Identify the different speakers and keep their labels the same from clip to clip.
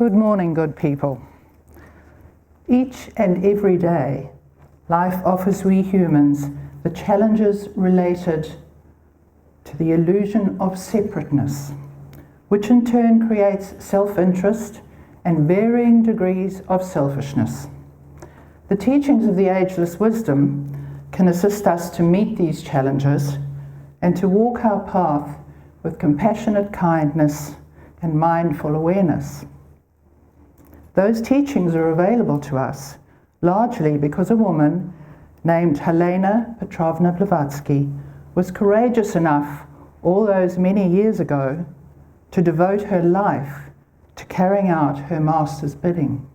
Speaker 1: Good morning, good people. Each and every day, life offers we humans the challenges related to the illusion of separateness, which in turn creates self-interest and varying degrees of selfishness. The teachings of the ageless wisdom can assist us to meet these challenges and to walk our path with compassionate kindness and mindful awareness. Those teachings are available to us largely because a woman named Helena Petrovna Blavatsky was courageous enough all those many years ago to devote her life to carrying out her master's bidding.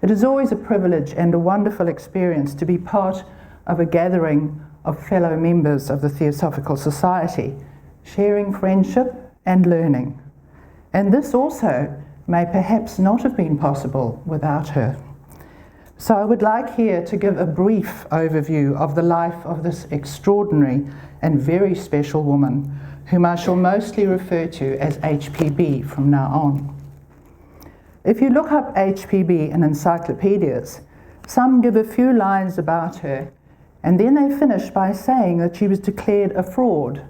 Speaker 1: It is always a privilege and a wonderful experience to be part of a gathering of fellow members of the Theosophical Society, sharing friendship and learning. And this also may perhaps not have been possible without her. So I would like here to give a brief overview of the life of this extraordinary and very special woman, whom I shall mostly refer to as HPB from now on. If you look up HPB in encyclopedias, some give a few lines about her, and then they finish by saying that she was declared a fraud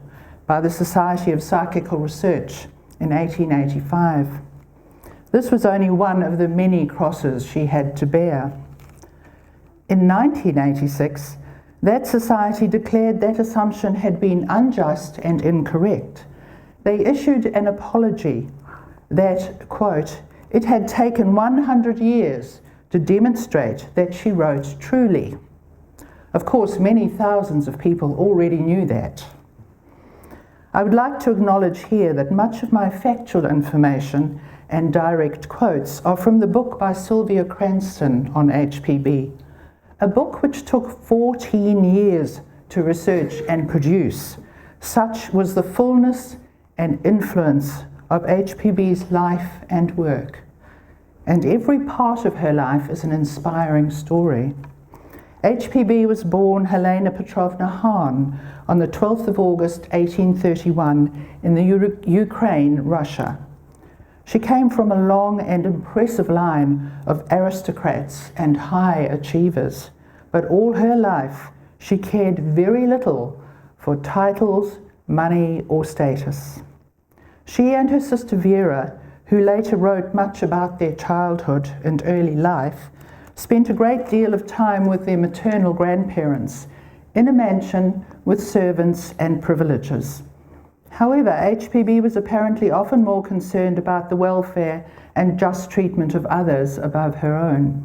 Speaker 1: by the Society of Psychical Research in 1885. This was only one of the many crosses she had to bear. In 1986, that society declared that assumption had been unjust and incorrect. They issued an apology that, quote, it had taken 100 years to demonstrate that she wrote truly. Of course, many thousands of people already knew that. I would like to acknowledge here that much of my factual information and direct quotes are from the book by Sylvia Cranston on HPB, a book which took 14 years to research and produce. Such was the fullness and influence of HPB's life and work. And every part of her life is an inspiring story. HPB was born Helena Petrovna Hahn on the 12th of August 1831 in the Ukraine, Russia. She came from a long and impressive line of aristocrats and high achievers, but all her life she cared very little for titles, money, or status. She and her sister Vera, who later wrote much about their childhood and early life, spent a great deal of time with their maternal grandparents in a mansion with servants and privileges. However, HPB was apparently often more concerned about the welfare and just treatment of others above her own.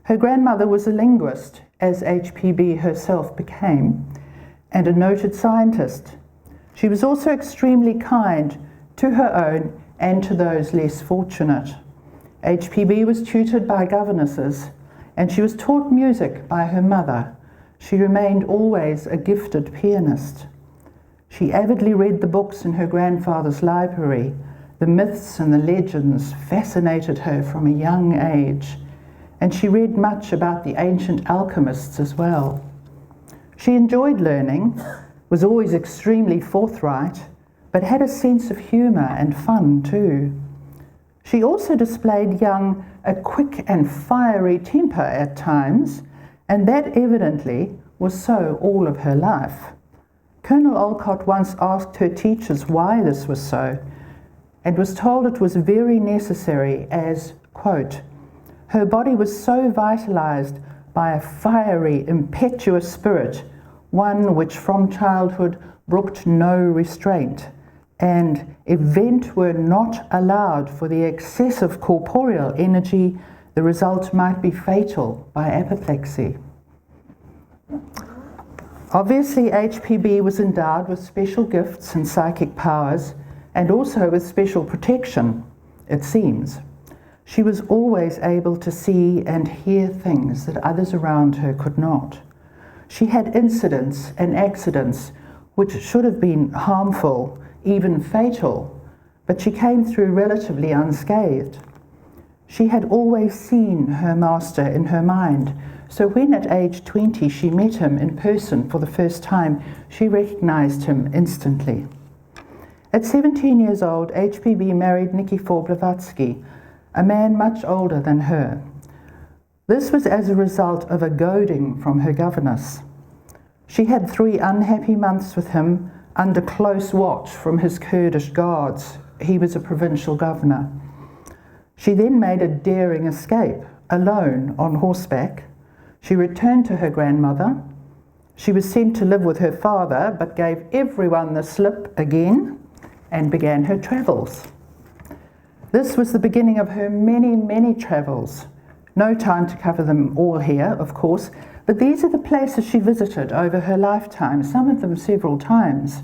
Speaker 1: Her grandmother was a linguist, as HPB herself became, and a noted scientist. She was also extremely kind to her own and to those less fortunate. HPB was tutored by governesses, and she was taught music by her mother. She remained always a gifted pianist. She avidly read the books in her grandfather's library. The myths and the legends fascinated her from a young age, and she read much about the ancient alchemists as well. She enjoyed learning, was always extremely forthright, but had a sense of humour and fun too. She also displayed a quick and fiery temper at times, and that evidently was so all of her life. Colonel Olcott once asked her teachers why this was so, and was told it was very necessary as, quote, her body was so vitalized by a fiery, impetuous spirit, one which from childhood brooked no restraint, and if vent were not allowed for the excessive corporeal energy, the result might be fatal by apoplexy. Obviously, HPB was endowed with special gifts and psychic powers, and also with special protection, it seems. She was always able to see and hear things that others around her could not. She had incidents and accidents which should have been harmful, even fatal, but she came through relatively unscathed. She had always seen her master in her mind, so when at age 20 she met him in person for the first time, she recognized him instantly. At 17 years old, HPB married Nikifor Blavatsky, a man much older than her. This was as a result of a goading from her governess. She had 3 unhappy months with him under close watch from his Kurdish guards. He was a provincial governor. She then made a daring escape, alone on horseback. She returned to her grandmother. She was sent to live with her father, but gave everyone the slip again and began her travels. This was the beginning of her many, many travels. No time to cover them all here, of course, but these are the places she visited over her lifetime, some of them several times.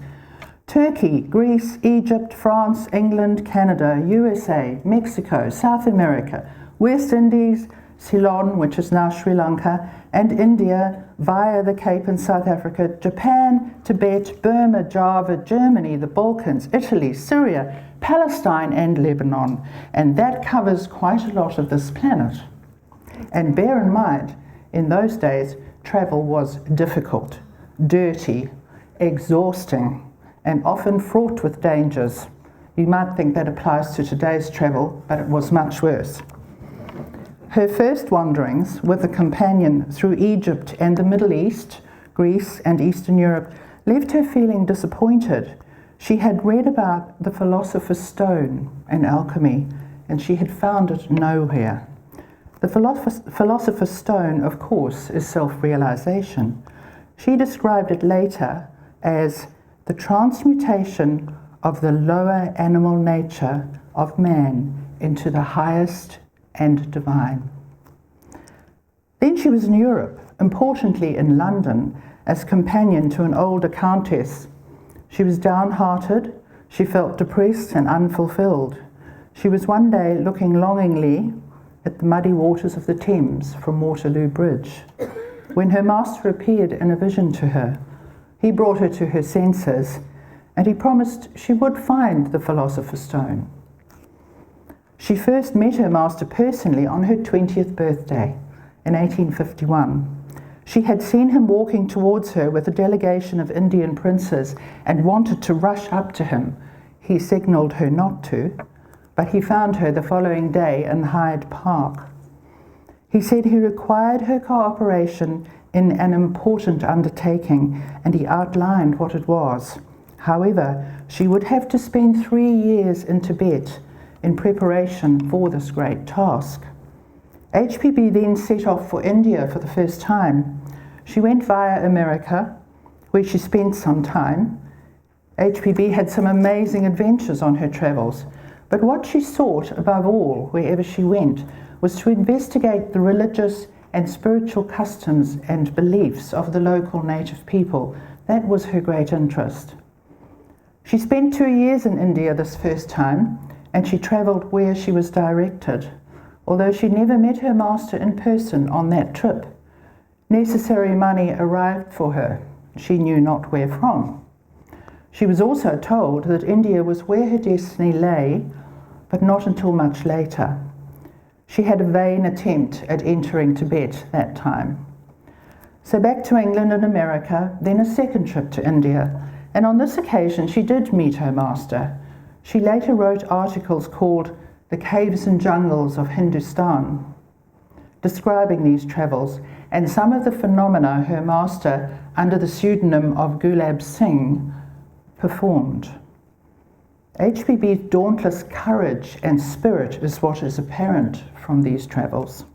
Speaker 1: Turkey, Greece, Egypt, France, England, Canada, USA, Mexico, South America, West Indies, Ceylon, which is now Sri Lanka, and India via the Cape and South Africa, Japan, Tibet, Burma, Java, Germany, the Balkans, Italy, Syria, Palestine and Lebanon. And that covers quite a lot of this planet. And bear in mind, in those days, travel was difficult, dirty, exhausting, and often fraught with dangers. You might think that applies to today's travel, but it was much worse. Her first wanderings with a companion through Egypt and the Middle East, Greece and Eastern Europe, left her feeling disappointed. She had read about the philosopher's stone and alchemy, and she had found it nowhere. The philosopher's stone, of course, is self-realization. She described it later as the transmutation of the lower animal nature of man into the highest and divine. Then she was in Europe, importantly in London, as companion to an older countess. She was downhearted, she felt depressed and unfulfilled. She was one day looking longingly at the muddy waters of the Thames from Waterloo Bridge, when her master appeared in a vision to her. He brought her to her senses, and he promised she would find the philosopher's stone. She first met her master personally on her 20th birthday in 1851. She had seen him walking towards her with a delegation of Indian princes and wanted to rush up to him. He signalled her not to, but he found her the following day in Hyde Park. He said he required her cooperation in an important undertaking, and he outlined what it was. However, she would have to spend 3 years in Tibet in preparation for this great task. HPB then set off for India for the first time. She went via America, where she spent some time. HPB had some amazing adventures on her travels, but what she sought above all, wherever she went, was to investigate the religious and spiritual customs and beliefs of the local native people. That was her great interest. She spent 2 years in India this first time, and she travelled where she was directed, although she never met her master in person on that trip. Necessary money arrived for her. She knew not where from. She was also told that India was where her destiny lay, but not until much later. She had a vain attempt at entering Tibet that time. So back to England and America, then a second trip to India, and on this occasion she did meet her master. She later wrote articles called The Caves and Jungles of Hindustan, describing these travels and some of the phenomena her master, under the pseudonym of Gulab Singh, performed. HPB's dauntless courage and spirit is what is apparent from these travels.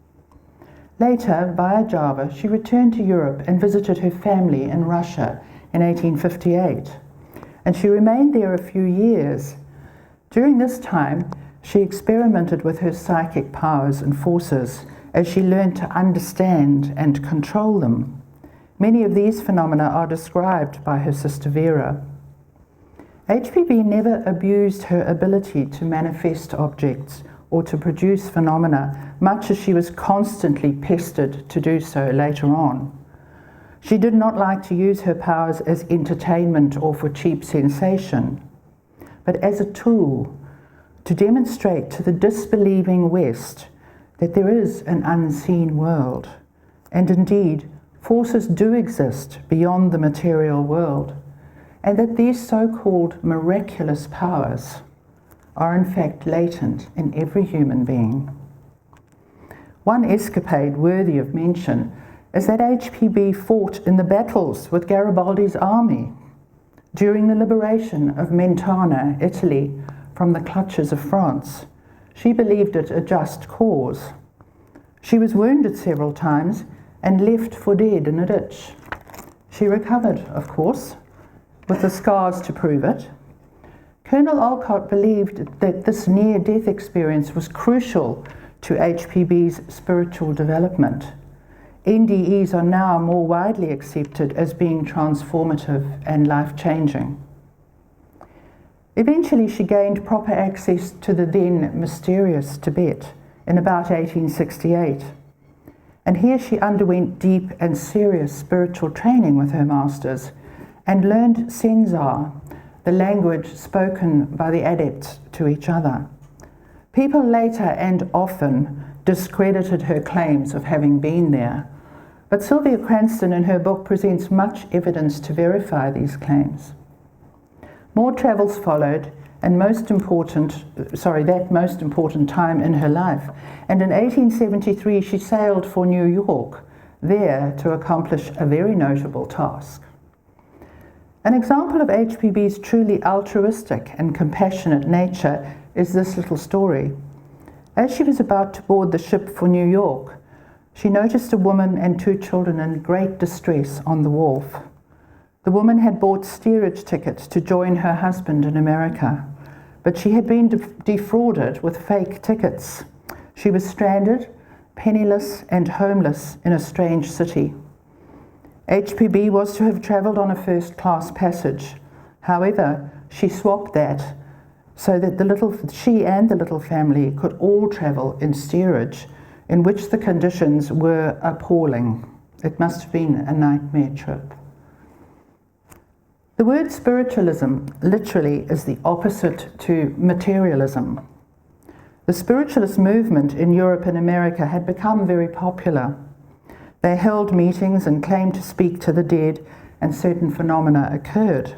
Speaker 1: Later, via Java, she returned to Europe and visited her family in Russia in 1858, and she remained there a few years. During this time, she experimented with her psychic powers and forces as she learned to understand and control them. Many of these phenomena are described by her sister Vera. HPB never abused her ability to manifest objects or to produce phenomena, much as she was constantly pestered to do so later on. She did not like to use her powers as entertainment or for cheap sensation, but as a tool to demonstrate to the disbelieving West that there is an unseen world, and indeed forces do exist beyond the material world. and that these so-called miraculous powers are in fact latent in every human being. One escapade worthy of mention is that HPB fought in the battles with Garibaldi's army during the liberation of Mentana, Italy, from the clutches of France. She believed it a just cause. She was wounded several times and left for dead in a ditch. She recovered, of course, with the scars to prove it. Colonel Olcott believed that this near-death experience was crucial to HPB's spiritual development. NDEs are now more widely accepted as being transformative and life-changing. Eventually, she gained proper access to the then mysterious Tibet in about 1868. And here she underwent deep and serious spiritual training with her masters and learned Senzar, the language spoken by the adepts to each other. People later and often discredited her claims of having been there, but Sylvia Cranston in her book presents much evidence to verify these claims. More travels followed, and that most important time in her life. And in 1873 she sailed for New York, there to accomplish a very notable task. An example of HPB's truly altruistic and compassionate nature is this little story. As she was about to board the ship for New York, she noticed a woman and 2 children in great distress on the wharf. The woman had bought steerage tickets to join her husband in America, but she had been defrauded with fake tickets. She was stranded, penniless and homeless in a strange city. HPB was to have travelled on a first-class passage. However, she swapped that so that she and the little family could all travel in steerage, in which the conditions were appalling. It must have been a nightmare trip. The word spiritualism literally is the opposite to materialism. The spiritualist movement in Europe and America had become very popular. They held meetings and claimed to speak to the dead, and certain phenomena occurred.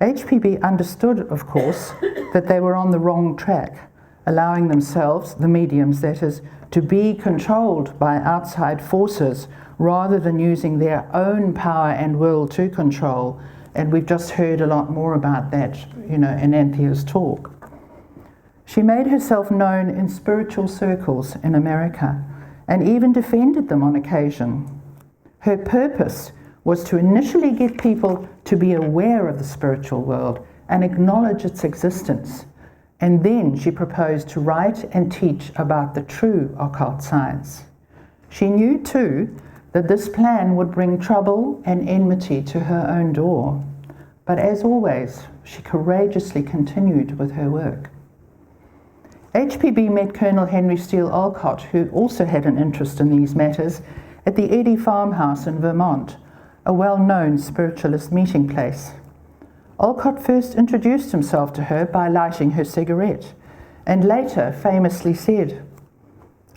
Speaker 1: HPB understood, of course, that they were on the wrong track, allowing themselves, the mediums that is, to be controlled by outside forces rather than using their own power and will to control. And we've just heard a lot more about that, in Anthea's talk. She made herself known in spiritual circles in America and even defended them on occasion. Her purpose was to initially get people to be aware of the spiritual world and acknowledge its existence. And then she proposed to write and teach about the true occult science. She knew, too, that this plan would bring trouble and enmity to her own door. But as always, she courageously continued with her work. HPB met Colonel Henry Steele Olcott, who also had an interest in these matters, at the Eddy farmhouse in Vermont, a well-known spiritualist meeting place. Olcott first introduced himself to her by lighting her cigarette, and later famously said,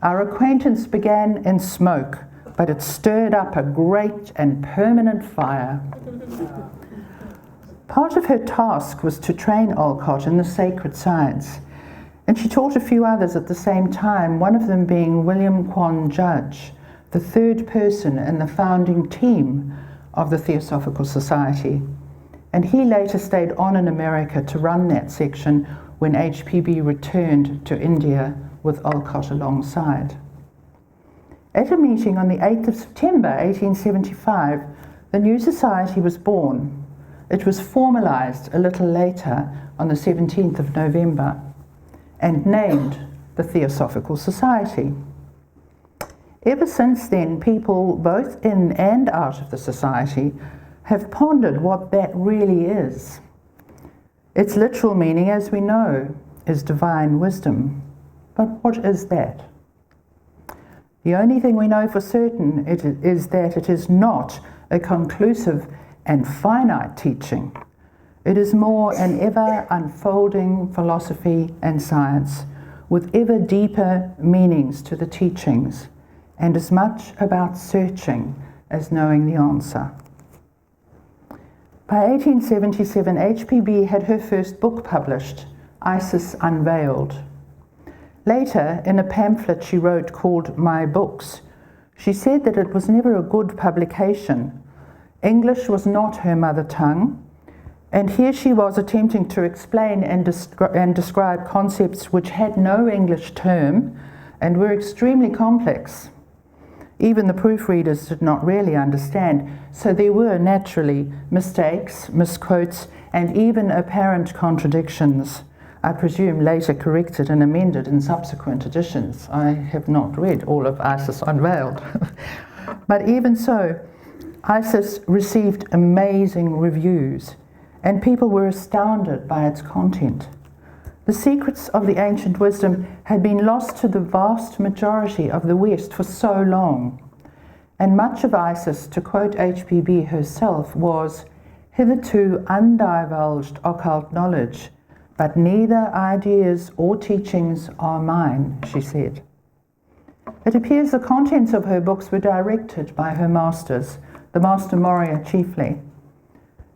Speaker 1: "Our acquaintance began in smoke, but it stirred up a great and permanent fire." Part of her task was to train Olcott in the sacred science, and she taught a few others at the same time, one of them being William Quan Judge, the 3rd person in the founding team of the Theosophical Society. And he later stayed on in America to run that section when HPB returned to India with Olcott alongside. At a meeting on the 8th of September 1875, the new society was born. It was formalized a little later on the 17th of November and named the Theosophical Society. Ever since then, people both in and out of the society have pondered what that really is. Its literal meaning, as we know, is divine wisdom. But what is that? The only thing we know for certain is that it is not a conclusive and finite teaching. It is more an ever unfolding philosophy and science with ever deeper meanings to the teachings, and as much about searching as knowing the answer. By 1877, HPB had her first book published, Isis Unveiled. Later, in a pamphlet she wrote called My Books, she said that it was never a good publication. English was not her mother tongue, and here she was attempting to explain and describe concepts which had no English term and were extremely complex. Even the proofreaders did not really understand, so there were naturally mistakes, misquotes, and even apparent contradictions, I presume later corrected and amended in subsequent editions. I have not read all of Isis Unveiled. But even so, Isis received amazing reviews, and people were astounded by its content. The secrets of the ancient wisdom had been lost to the vast majority of the West for so long, and much of Isis, to quote HPB herself, was hitherto undivulged occult knowledge, but neither ideas or teachings are mine, she said. It appears the contents of her books were directed by her masters, the Master Moria chiefly.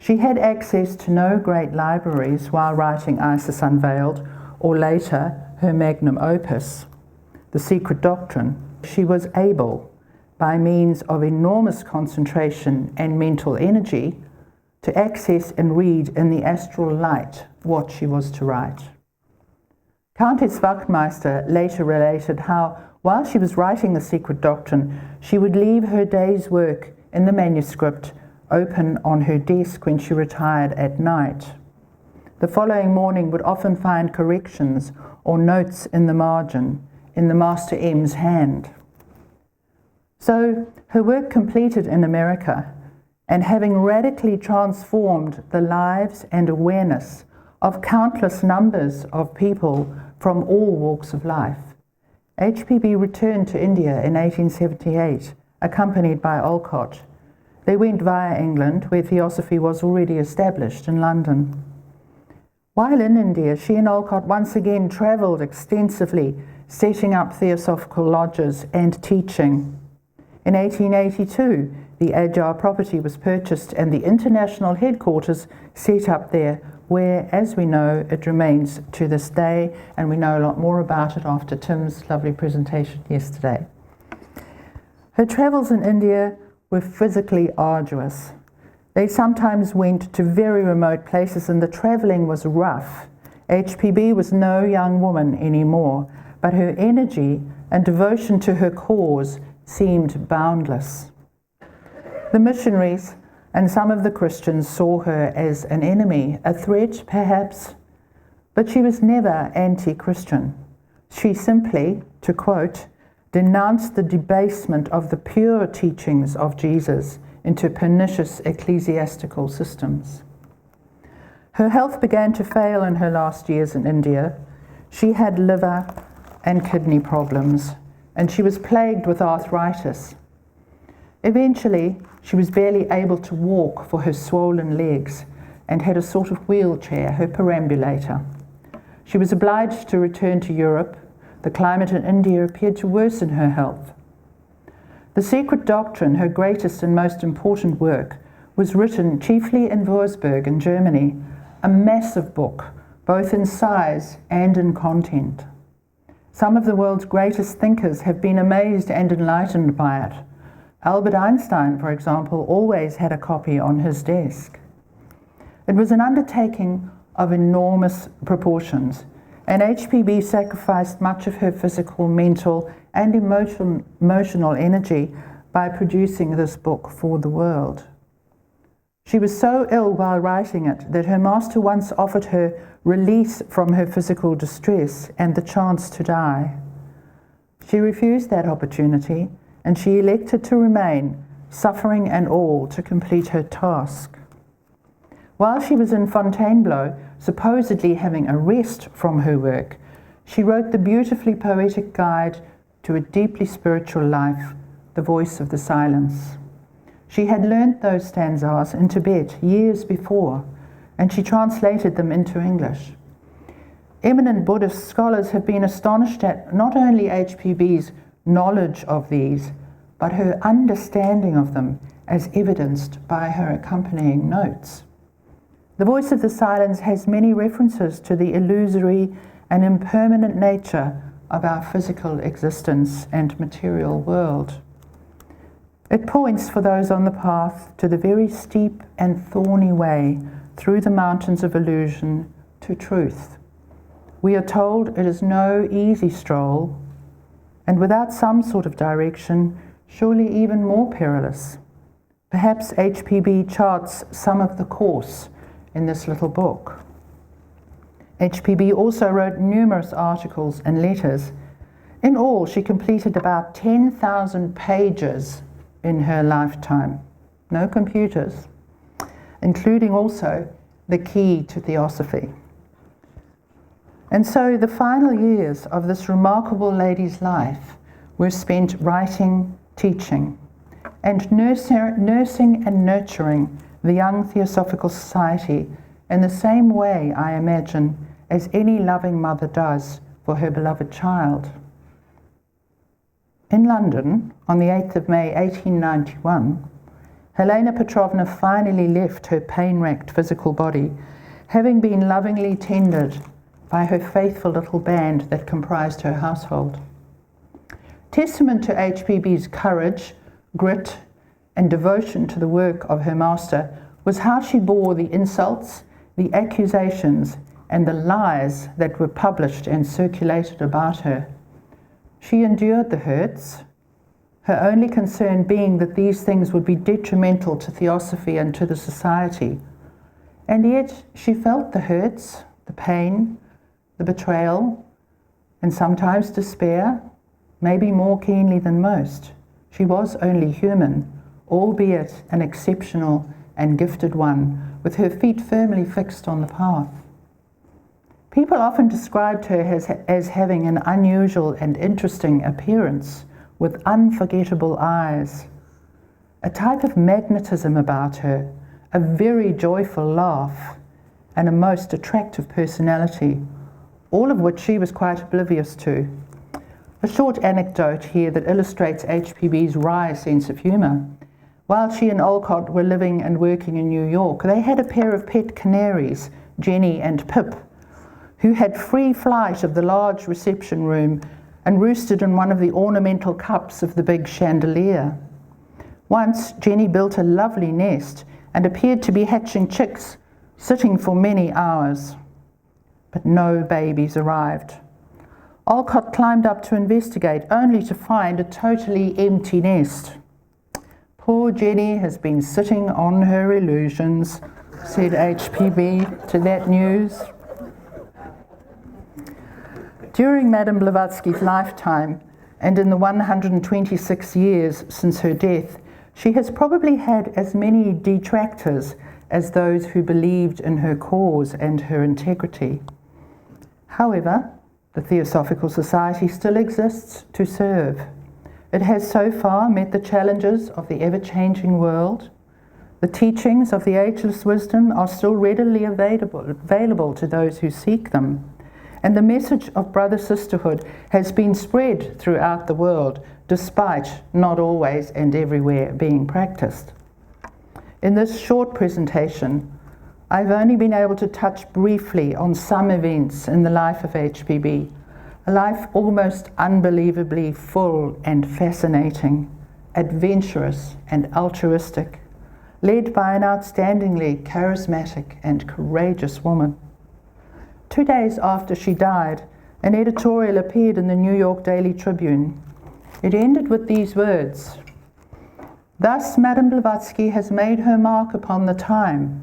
Speaker 1: She had access to no great libraries while writing Isis Unveiled, or later her magnum opus, The Secret Doctrine. She was able, by means of enormous concentration and mental energy, to access and read in the astral light what she was to write. Countess Wachtmeister later related how, while she was writing The Secret Doctrine, she would leave her day's work in the manuscript open on her desk when she retired at night. The following morning would often find corrections or notes in the margin, in the Master M's hand. So, her work completed in America, and having radically transformed the lives and awareness of countless numbers of people from all walks of life, HPB returned to India in 1878, accompanied by Olcott. They went via England, where Theosophy was already established in London. While in India, she and Olcott once again travelled extensively, setting up Theosophical lodges and teaching. In 1882, the Agile property was purchased and the international headquarters set up there, where, as we know, it remains to this day, and we know a lot more about it after Tim's lovely presentation yesterday. Her travels in India were physically arduous. They sometimes went to very remote places and the travelling was rough. HPB was no young woman anymore, but her energy and devotion to her cause seemed boundless. The missionaries and some of the Christians saw her as an enemy, a threat perhaps, but she was never anti-Christian. She simply, to quote, denounced the debasement of the pure teachings of Jesus into pernicious ecclesiastical systems. Her health began to fail in her last years in India. She had liver and kidney problems, and she was plagued with arthritis. Eventually, she was barely able to walk for her swollen legs and had a sort of wheelchair, her perambulator. She was obliged to return to Europe. The climate in India appeared to worsen her health. The Secret Doctrine, her greatest and most important work, was written chiefly in Würzburg in Germany, a massive book, both in size and in content. Some of the world's greatest thinkers have been amazed and enlightened by it. Albert Einstein, for example, always had a copy on his desk. It was an undertaking of enormous proportions, and HPB sacrificed much of her physical, mental, and emotional energy by producing this book for the world. She was so ill while writing it that her master once offered her release from her physical distress and the chance to die. She refused that opportunity, and she elected to remain, suffering and all, to complete her task. While she was in Fontainebleau, supposedly having a rest from her work, she wrote the beautifully poetic guide to a deeply spiritual life, The Voice of the Silence. She had learnt those stanzas in Tibet years before, and she translated them into English. Eminent Buddhist scholars have been astonished at not only HPB's knowledge of these, but her understanding of them, as evidenced by her accompanying notes. The voice of the silence has many references to the illusory and impermanent nature of our physical existence and material world. It points for those on the path to the very steep and thorny way through the mountains of illusion to truth. We are told it is no easy stroll, and without some sort of direction, surely even more perilous. Perhaps HPB charts some of the course in this little book. HPB also wrote numerous articles and letters. In all, she completed about 10,000 pages in her lifetime. No computers, including also the key to Theosophy. And so the final years of this remarkable lady's life were spent writing, teaching, and nursing and nurturing the young Theosophical Society in the same way, I imagine, as any loving mother does for her beloved child. In London, on the 8th of May 1891, Helena Petrovna finally left her pain-racked physical body, having been lovingly tended by her faithful little band that comprised her household. Testament to HPB's courage, grit, and devotion to the work of her master was how she bore the insults, the accusations, and the lies that were published and circulated about her. She endured the hurts, her only concern being that these things would be detrimental to Theosophy and to the society. And yet she felt the hurts, the pain, the betrayal, and sometimes despair, maybe more keenly than most. She was only human, albeit an exceptional and gifted one, with her feet firmly fixed on the path. People often described her as having an unusual and interesting appearance, with unforgettable eyes, a type of magnetism about her, a very joyful laugh, and a most attractive personality, all of which she was quite oblivious to. A short anecdote here that illustrates HPB's wry sense of humour. While she and Olcott were living and working in New York, they had a pair of pet canaries, Jenny and Pip, who had free flight of the large reception room and roosted in one of the ornamental cups of the big chandelier. Once, Jenny built a lovely nest and appeared to be hatching chicks, sitting for many hours. But no babies arrived. Olcott climbed up to investigate, only to find a totally empty nest. "Poor Jenny has been sitting on her illusions," said HPB to that news. During Madame Blavatsky's lifetime, and in the 126 years since her death, she has probably had as many detractors as those who believed in her cause and her integrity. However, the Theosophical Society still exists to serve. It has so far met the challenges of the ever-changing world. The teachings of the ageless wisdom are still readily available to those who seek them. And the message of brother-sisterhood has been spread throughout the world, despite not always and everywhere being practiced. In this short presentation, I've only been able to touch briefly on some events in the life of HPB, a life almost unbelievably full and fascinating, adventurous and altruistic, led by an outstandingly charismatic and courageous woman. 2 days after she died, an editorial appeared in the New York Daily Tribune. It ended with these words: "Thus Madame Blavatsky has made her mark upon the time.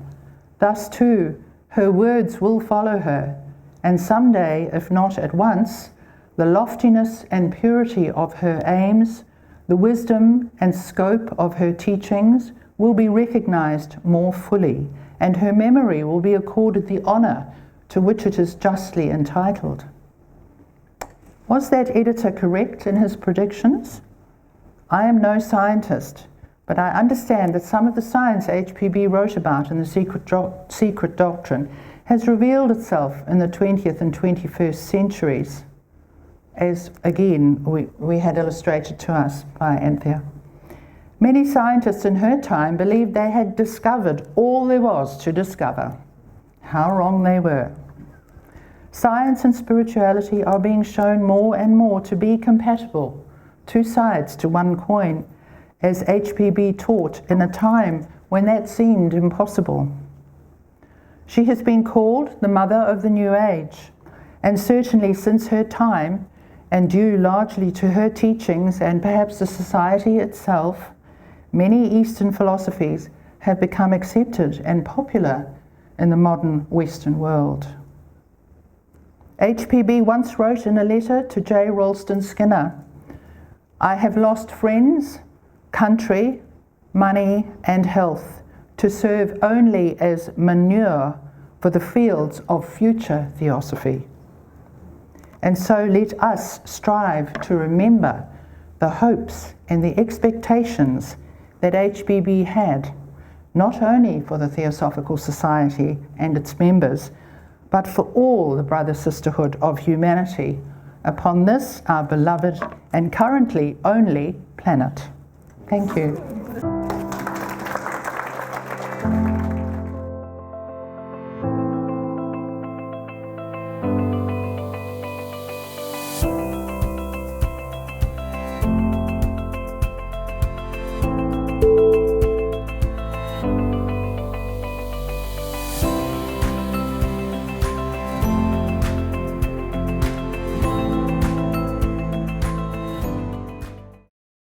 Speaker 1: Thus too, her words will follow her, and someday, if not at once, the loftiness and purity of her aims, the wisdom and scope of her teachings will be recognized more fully, and her memory will be accorded the honor to which it is justly entitled." Was that editor correct in his predictions? I am no scientist, but I understand that some of the science HPB wrote about in the Secret Doctrine has revealed itself in the 20th and 21st centuries, as again we had illustrated to us by Anthea. Many scientists in her time believed they had discovered all there was to discover. How wrong they were. Science and spirituality are being shown more and more to be compatible, two sides to one coin, as HPB taught in a time when that seemed impossible. She has been called the mother of the New Age, and certainly since her time, and due largely to her teachings and perhaps the society itself, many Eastern philosophies have become accepted and popular in the modern Western world. HPB once wrote in a letter to J. Ralston Skinner, "I have lost friends, country, money and health to serve only as manure for the fields of future theosophy." And so let us strive to remember the hopes and the expectations that HPB had, not only for the Theosophical Society and its members, but for all the brother-sisterhood of humanity upon this, our beloved and currently only planet. Thank you.